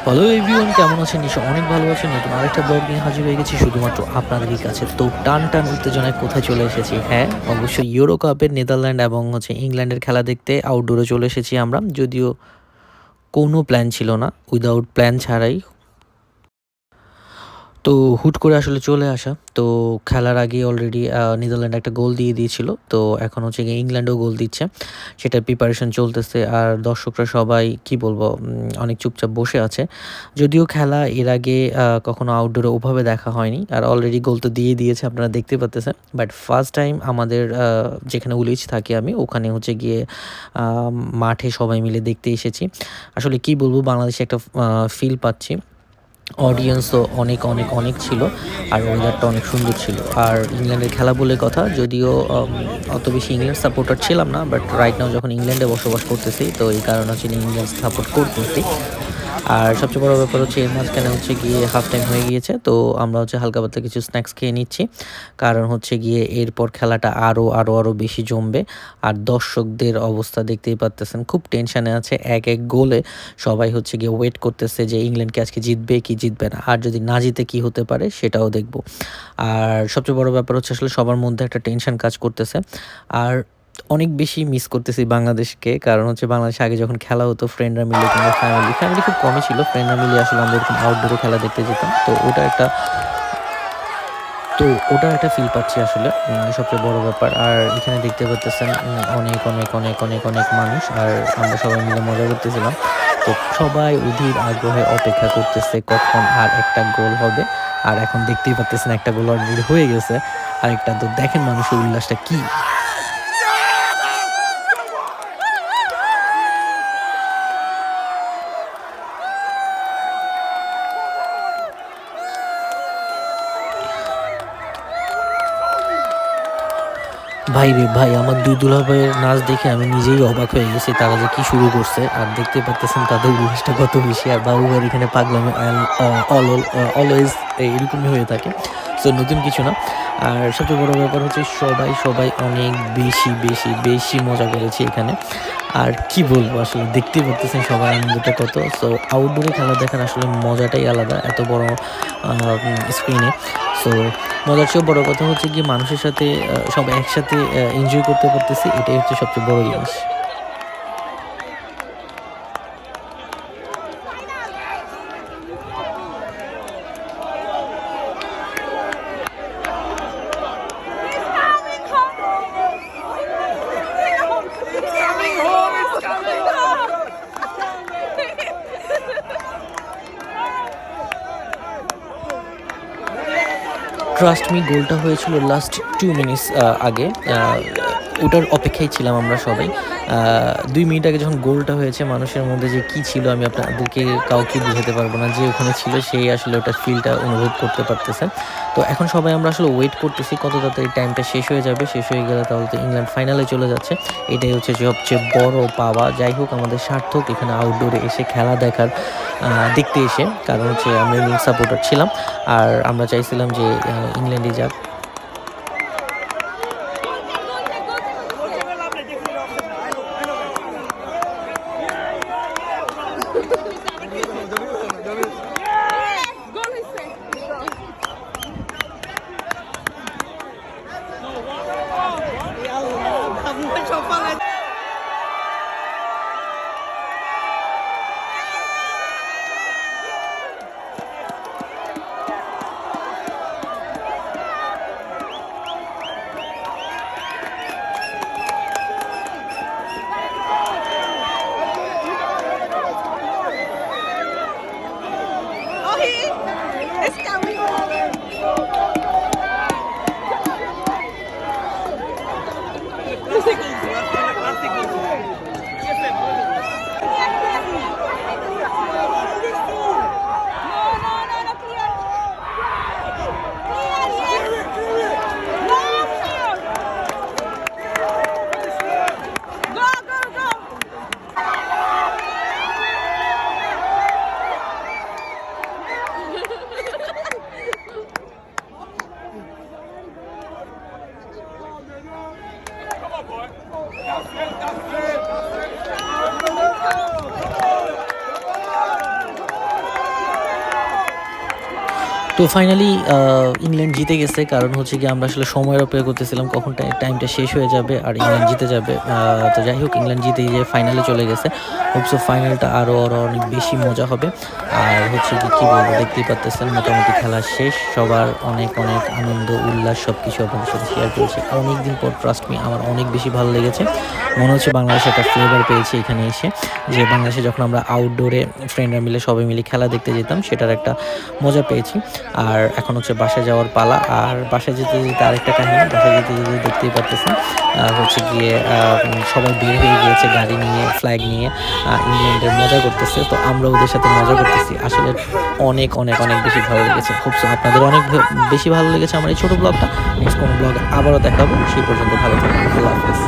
Hello everyone, কেমন আছেন? নিশ্চয় অনেক ভালো আছেন। নতুন আরেকটা ব্লগ নিয়ে হাজির হয়ে গেছি শুধুমাত্র আপনাদেরই কাছে। তো টান টান উত্তেজনায় কোথায় চলে এসেছি? হ্যাঁ, অবশ্যই ইউরো কাপের নেদারল্যান্ড এবং ইংল্যান্ডের খেলা দেখতে আউটডোরে চলে এসেছি আমরা। যদিও কোনো প্ল্যান ছিল না, উইদাউট প্ল্যান ছাড়াই তো হুট করে আসলে চলে আসা। তো খেলার আগে অলরেডি নেদারল্যান্ড একটা গোল দিয়ে দিয়েছিল। তো এখন গিয়ে ইংল্যান্ডও গোল দিচ্ছে। সেটার প্রিপারেশন চলতেছে। আর দর্শকরা সবাই কি বলবো, অনেক চুপচাপ বসে আছে। যদিও খেলা এর আগে কখনো আউটডোরে ওভাবে দেখা হয়নি। আর অলরেডি গোল তো দিয়ে দিয়েছে, আপনারা দেখতে পারতেছেন। বাট ফার্স্ট টাইম আমাদের যেখানে উলিচ থাকি আমি, ওখানে গিয়ে আ মাঠে সবাই মিলে দেখতে এসেছি। আসলে কি বলবো, বাংলাদেশে একটা ফিল পাচ্ছি। অডিয়েন্সও অনেক, অনেক, অনেক ছিল। আর ওয়েদারটা অনেক সুন্দর ছিল। আর ইংল্যান্ডের খেলা বলে কথা, যদিও অত বেশি ইংল্যান্ড সাপোর্টার ছিলাম না। বাট রাইট নাও যখন ইংল্যান্ডে বসবাস করতেছি, তো এই কারণে ইংল্যান্ড সাপোর্ট করতেছি। আর সবচেয়ে বড় ব্যাপার এর মাঝখানে গিয়ে হাফ টাইম হয়ে গিয়েছে। তো আমরা হালকা পাতলা কিছু স্ন্যাক্স খেয়ে নিচ্ছি। কারণ গিয়ে এরপর খেলাটা আরো বেশি জমবে। আর দর্শকদের অবস্থা দেখতেই পারতেছেন, খুব টেনশনে আছে। এক গোলে সবাই গিয়ে ওয়েট করতেছে যে ইংল্যান্ড কি আজকে জিতবে কি জিতবে না। আর যদি না জিতে কি হতে পারে সেটাও দেখব। আর সবচেয়ে বড় ব্যাপার আসলে সবার মধ্যে একটা টেনশন কাজ করতেছে। আর অনেক বেশি মিস করতেছি বাংলাদেশকে। কারণ বাংলাদেশে আগে যখন খেলা হতো ফ্রেন্ডরা মিলে কিংবা ফ্যামিলি খুব কমই ছিল। ফ্রেন্ডরা মিলে আসলে আমরা এরকম আউটডোরে খেলা দেখতে যেতাম। তো ওটার একটা ফিল পাচ্ছি আসলে, সবচেয়ে বড় ব্যাপার। আর এখানে দেখতে পারতেছেন অনেক, অনেক, অনেক, অনেক, অনেক মানুষ। আর আমরা সবাই মিলে মজা করতেছিলাম। তো সবাই অধীর আগ্রহে অপেক্ষা করতেছে কখন আর একটা গোল হবে। আর এখন দেখতেই পারতেছেন একটা গোল অলরেডি হয়ে গেছে। আরেকটা তো দেখেন মানুষের উল্লাসটা কি! ভাই রে ভাই, আমার দুই দুলাভাইয়ের নাচ দেখে আমি নিজেই অবাক হয়ে গেছি। তারা যে কি শুরু করছে, আর দেখতে পারতেছেন তাদের উল্লাসটা কত বেশি। আর বাবু ভাইয়ের এখানে পাগলামি অলওয়েজ এরকমই হয়ে থাকে। সো নতুন কিছু না। আর সবচেয়ে বড় ব্যাপার সবাই অনেক বেশি বেশি বেশি মজা করেছে এখানে। আর কি বলবো, আসলে দেখতেই পারতেছেন সবার আনন্দটা কত। সো আউটডোরে খেলা দেখার আসলে মজাটাই আলাদা, এত বড় স্ক্রিনে। সো মজার চেয়েও বড় কথা গিয়ে মানুষের সাথে সব একসাথে এনজয় করতে পারতেছি। এটাই সবচেয়ে বড় জিনিস। ট্রাস্ট মি, গোলটা হয়েছিল লাস্ট 2 মিনিটস আগে। ওটার অপেক্ষায় ছিলাম আমরা সবাই। ২ মিনিট আগে যখন গোলটা হয়েছে, মানুষের মধ্যে যে কী ছিল আমি আপনাদেরকে কাউকে বুঝাতে পারবো না। যে ওখানে ছিল সেই আসলে ওটার ফিলটা অনুভব করতে পারতেছে। তো এখন সবাই আমরা আসলে ওয়েট করতেছি কত তাড়াতাড়ি টাইমটা শেষ হয়ে যাবে। শেষ হয়ে গেলে তাহলে তো ইংল্যান্ড ফাইনালে চলে যাচ্ছে। এটাই সবচেয়ে বড় পাওয়া। যাই হোক, আমাদের সার্থক এখানে আউটডোরে এসে খেলা দেখার, দেখতে এসে। কারণ আমরা ইংল্যান্ড সাপোর্টার ছিলাম। আর আমরা চাইছিলাম যে ইংল্যান্ডই যাক। তো ফাইনালি ইংল্যান্ড জিতে গেছে। কারণ হচ্ছে গিয়ে আমরা আসলে সময়ের অপেক্ষা করতেছিলাম কখন টাইমটা শেষ হয়ে যাবে আর ইংল্যান্ড জিতে যাবে। তো যাই হোক ইংল্যান্ড জিতেই যে ফাইনালে চলে গেছে। হোপসো ফাইনালটা আরো অনেক বেশি মজা হবে। আর হচ্ছে কি বলবো দেখতেই পারতেছেন মোটামুটি খেলা শেষ। সবার অনেক আনন্দ উল্লাস সবকিছু আপনাদের সাথে শেয়ার করেছি। অনেকদিন পর ট্রাস্ট মি আমার অনেক বেশি ভালো লেগেছে। মনে হচ্ছে বাংলাদেশে একটা ফ্লেভার পেয়েছি এখানে এসে। যে বাংলাদেশে যখন আমরা আউটডোরে ফ্রেন্ডরা মিলে সবাই মিলে খেলা দেখতে যেতাম সেটার একটা মজা পেয়েছি। আর এখন হচ্ছে বাসায় যাওয়ার পালা। আর বাসায় যেতে আরেকটা কাহিনী। বাসায় যেতে দেখতেই পারতেছেন হচ্ছে গিয়ে সবাই বের হয়ে গিয়েছে গাড়ি নিয়ে, ফ্ল্যাগ নিয়ে ইংল্যান্ডের মজা করতেছে। তো আমরা ওদের সাথে মজা করতেছি। আসলে অনেক বেশি ভালো লেগেছে। খুব আপনাদের অনেক বেশি ভালো লেগেছে আমার এই ছোট ব্লগটা। নেক্সট কোনো ব্লগে আবারও দেখাবো। সেই পর্যন্ত ভালো থাকবেন। আল্লাহ হাফেজ।